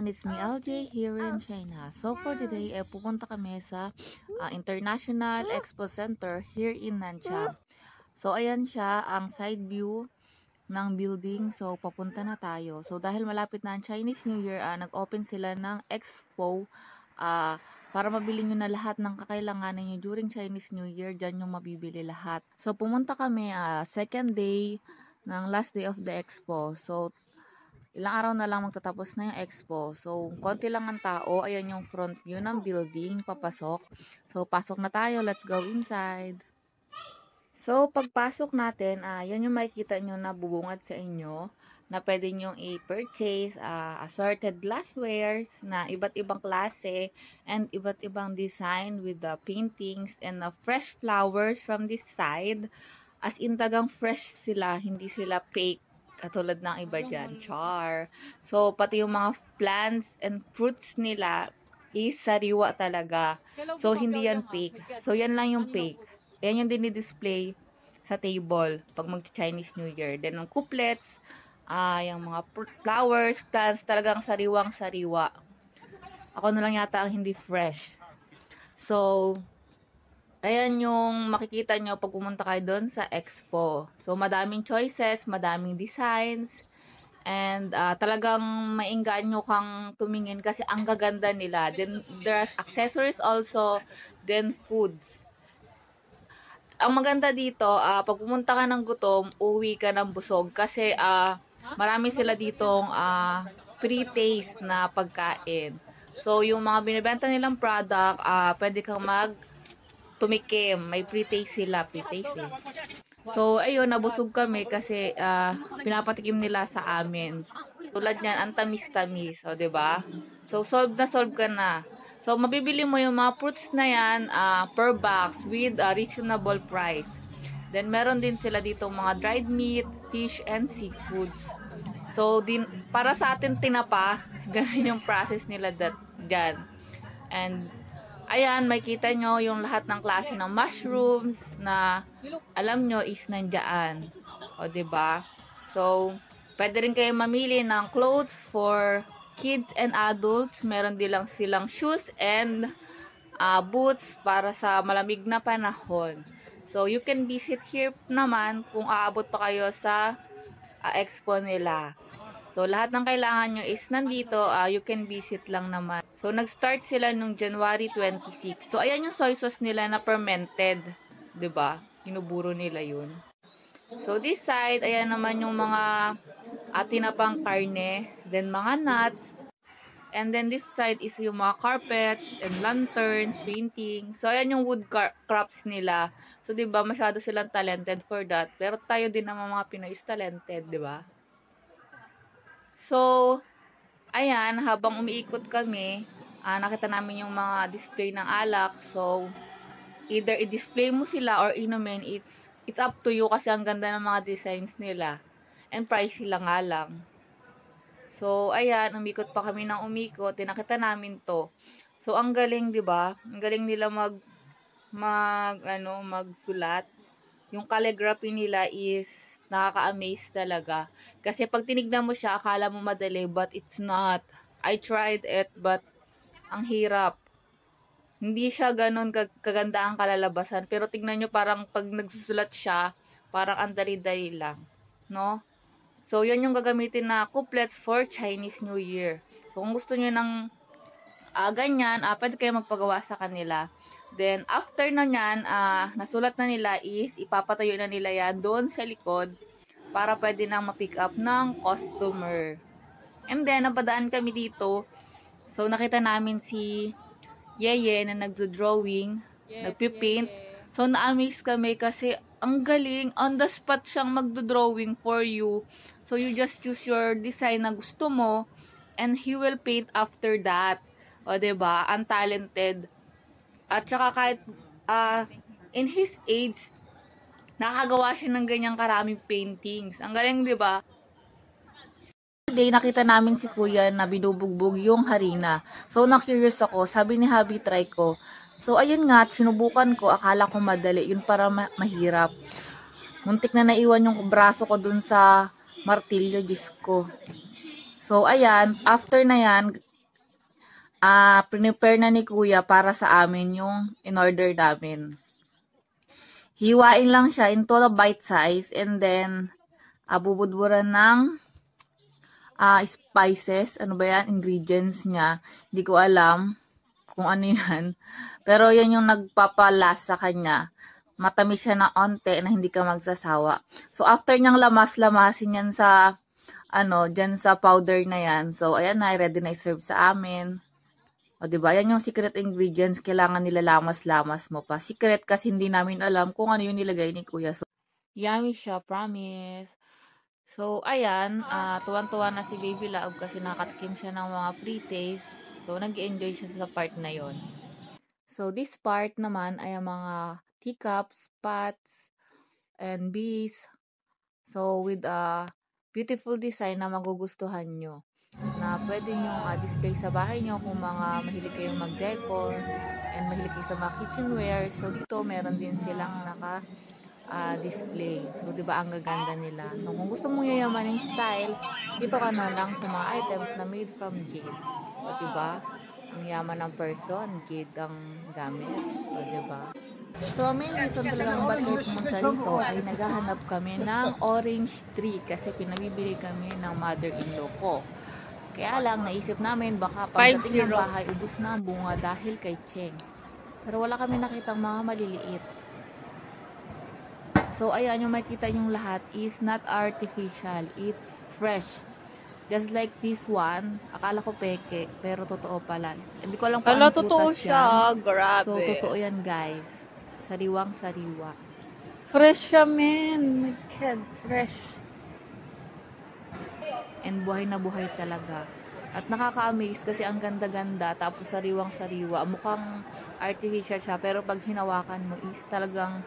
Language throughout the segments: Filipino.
everyone, it's me LJ here in China. So for today, pupunta kami sa International Expo Center here in Nanchang. So ayan siya, ang side view ng building. So papunta na tayo. So dahil malapit na ang Chinese New Year, nag-open sila ng expo para mabili nyo na lahat ng kakailanganan nyo during Chinese New Year. Dyan yung mabibili lahat. So pumunta kami second day ng last day of the expo. So ilang araw na lang magtatapos na yung expo. So, konti lang ang tao. Ayan yung front view ng building, papasok. So, pasok na tayo. Let's go inside. So, pagpasok natin, yan yung makikita nyo na bubungad sa inyo na pwede nyo i-purchase assorted glasswares na iba't ibang klase and iba't ibang design with the paintings and the fresh flowers from this side. As in, tagang fresh sila, hindi sila fake. Katulad ng iba dyan, char. So, pati yung mga plants and fruits nila is sariwa talaga. So, hindi yan fake. So, yan lang yung fake. Yan yung dinidisplay sa table pag mag-Chinese New Year. Then, yung couplets, yung mga flowers, plants, talagang sariwang-sariwa. Ako na lang yata ang hindi fresh. So, ayan yung makikita nyo pag pumunta kayo doon sa expo. So, madaming choices, madaming designs, and talagang maingganyo kang tumingin kasi ang gaganda nila. Then, there's accessories also, then foods. Ang maganda dito, pag pumunta ka ng gutom, uwi ka ng busog kasi marami sila ditong pre-taste na pagkain. So, yung mga binibenta nilang product, pwede kang tumikim. May pre-taste sila. Pre-taste eh. So, ayun, nabusog kami kasi pinapatikim nila sa amin. Tulad niyan, ang tamis-tamis. O, diba? So, solve ka na. So, mabibili mo yung mga fruits na yan per box with a reasonable price. Then, meron din sila dito mga dried meat, fish, and seafoods. So, para sa atin tinapa, ganun yung process nila dyan. And, ayan, makikita nyo yung lahat ng klase ng mushrooms na alam nyo is nandyan. O, diba? So, pwede rin kayo mamili ng clothes for kids and adults. Meron din lang silang shoes and boots para sa malamig na panahon. So, you can visit here naman kung aabot pa kayo sa expo nila. So, lahat ng kailangan nyo is nandito, you can visit lang naman. So, nag-start sila nung January 26. So, ayan yung soy sauce nila na fermented. 'Di ba? Hinuburo nila yun. So, this side, ayan naman yung mga tinapang karne, then mga nuts. And then this side is yung mga carpets and lanterns, painting. So, ayan yung wood crafts nila. So, 'di ba, masyado silang talented for that. Pero tayo din naman mga Pinoy is talented, 'di ba? So, ayan, habang umiikot kami, nakita namin yung mga display ng alak. So, either i-display mo sila or inumin, it's up to you kasi ang ganda ng mga designs nila. And pricey lang nga lang. So, ayan, umikot pa kami ng umikot, nakita namin to. So, ang galing, 'di ba? Ang galing nila magsulat. Yung calligraphy nila is nakaka-amaze talaga. Kasi pag tinignan mo siya, akala mo madali, but it's not. I tried it, but ang hirap. Hindi siya ganun kaganda ang kalalabasan. Pero tignan nyo, parang pag nagsusulat siya, parang ang dali-dali lang. No? So, yan yung gagamitin na couplets for Chinese New Year. So, kung gusto nyo ng ganyan, pwede kayo magpagawa sa kanila. Then, after na nyan, nasulat na nila is, ipapatayo na nila yan doon sa likod para pwede nang ma-pick up ng customer. And then, napadaan kami dito. So, nakita namin si Yeye na nagdo-drawing, nagpipaint. So, na-amaze kami kasi ang galing, on the spot siyang magdo-drawing for you. So, you just choose your design na gusto mo and he will paint after that. O, diba? Ang talented. At saka kahit in his age, nakagawa siya ng ganyang karaming paintings. Ang galing, 'di ba? Today, nakita namin si Kuya na binubugbog yung harina. So, na-curious ako. Sabi ni Habi, try ko. So, ayun nga, sinubukan ko. Akala ko madali. Yun para mahirap. Muntik na naiwan yung braso ko dun sa martilyo, Diyos ko. So, ayan. After na yan, prepare na ni Kuya para sa amin yung in-order namin. Hiwain lang siya into the bite size and then bubudburan ng spices. Ano ba yan? Ingredients niya. Hindi ko alam kung ano yan. Pero yan yung nagpapalasa sa kanya. Matamis siya na onte na hindi ka magsasawa. So, after niyang lamas-lamasin yan sa, dyan sa powder na yan. So, ayan na, ready na i-serve sa amin. O, diba? Yan yung secret ingredients. Kailangan nila lamas-lamas mo pa. Secret kasi hindi namin alam kung ano yung nilagay ni Kuya. So, yummy siya, promise. So, ayan, tuwan-tuwa na si Baby Love kasi nakatikim siya ng mga pre-taste. So, nag-enjoy siya sa part na yon. So, this part naman ay ang mga teacups, pots, and bees. So, with a beautiful design na magugustuhan nyo. Na pwede nyo display sa bahay nyo kung mga mahilig kayong mag-decor and mahilig kayo sa mga kitchenware. So, dito meron din silang display. So, di ba ang gaganda nila. So, kung gusto mong yayamaning style, dito ka na lang sa mga items na made from jade. O, di ba? Ang yaman ng person, jade ang gamit. O, di ba? So, main reason talagang ba't kayo pumunta dito ay naghahanap kami ng orange tree kasi pinabibili kami ng mother-in-law ko. Kaya lang, naisip namin baka pagdating ng bahay, ubus na ang bunga dahil kay Cheng. Pero wala kami nakitang mga maliliit. So, ayan, yung makita yung lahat is not artificial. It's fresh. Just like this one, akala ko peke, pero totoo pala. Hindi ko alam kung anong totoo prutas siya. yan. Grabe. So, totoo yan, guys. Sariwang sariwa. Fresh siya, man. My God, fresh. And buhay na buhay talaga. At nakaka-amaze kasi ang ganda-ganda, tapos sariwang sariwa. Mukhang artificial siya, pero pag hinawakan mo is talagang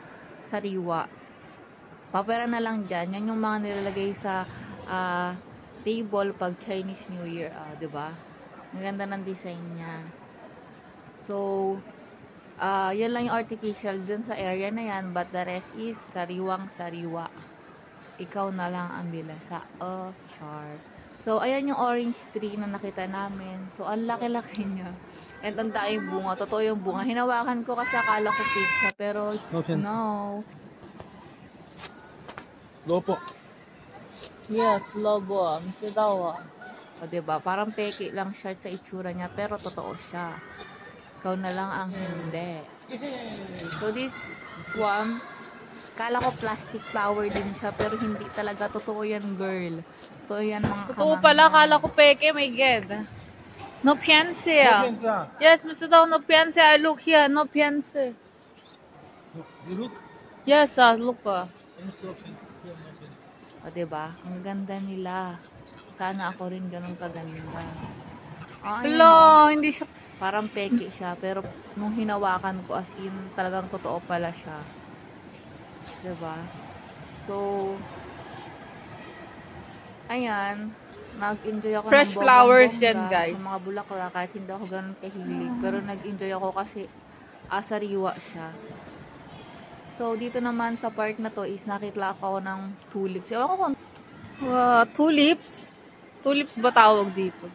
sariwa. Papera na lang dyan. Yan yung mga nilalagay sa table pag Chinese New Year. Diba? Ang ganda ng design niya. So, yan lang yung artificial dun sa area na yan. But the rest is sariwang sariwa. Ikaw na lang ang bilasa. Oh, char. So, ayan yung orange tree na nakita namin. So, ang laki-laki niya. And ang daing bunga. Totoo yung bunga. Hinawakan ko kasi akala ko fake siya. Pero no. Lopo. Yes, lobo. Misidawa. O, diba? Parang peke lang siya sa itsura niya. Pero totoo siya. Ikaw na lang ang hindi. So, this one, kala ko plastic flower din siya. Pero hindi talaga. Totoo yan, girl. Totoo yan, mga Totoo pala, kala ko peke. My God. No piense. Yes, misidawa, no piense. I look here. No piense. You look? Yes, look. O, diba? Ang ganda nila. Sana ako rin ganun kaganda. Hello, hindi siya. Parang peke siya. Pero nung hinawakan ko, as in, talagang totoo pala siya. Diba? So, ayan. Nag-enjoy ako Fresh ng flowers bonggang-bongga yan, guys. sa mga bulaklak kahit hindi ako ganun kahilig. Pero nag-enjoy ako kasi sariwa siya. So, dito naman sa part na to is nakita ako ng tulips. Ewan ko kung Tulips? Tulips ba tawag dito?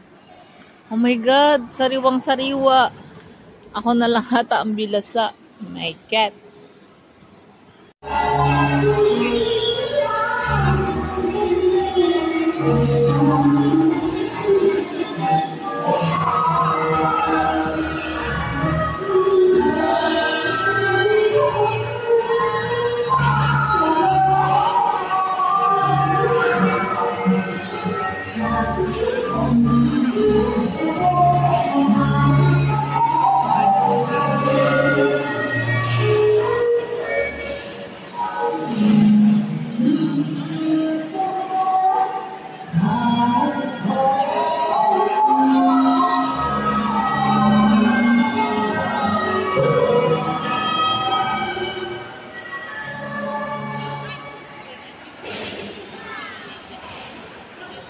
Oh my God, sariwang sariwa. Ako na lang ata ang bilasa. My God.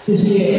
谢谢。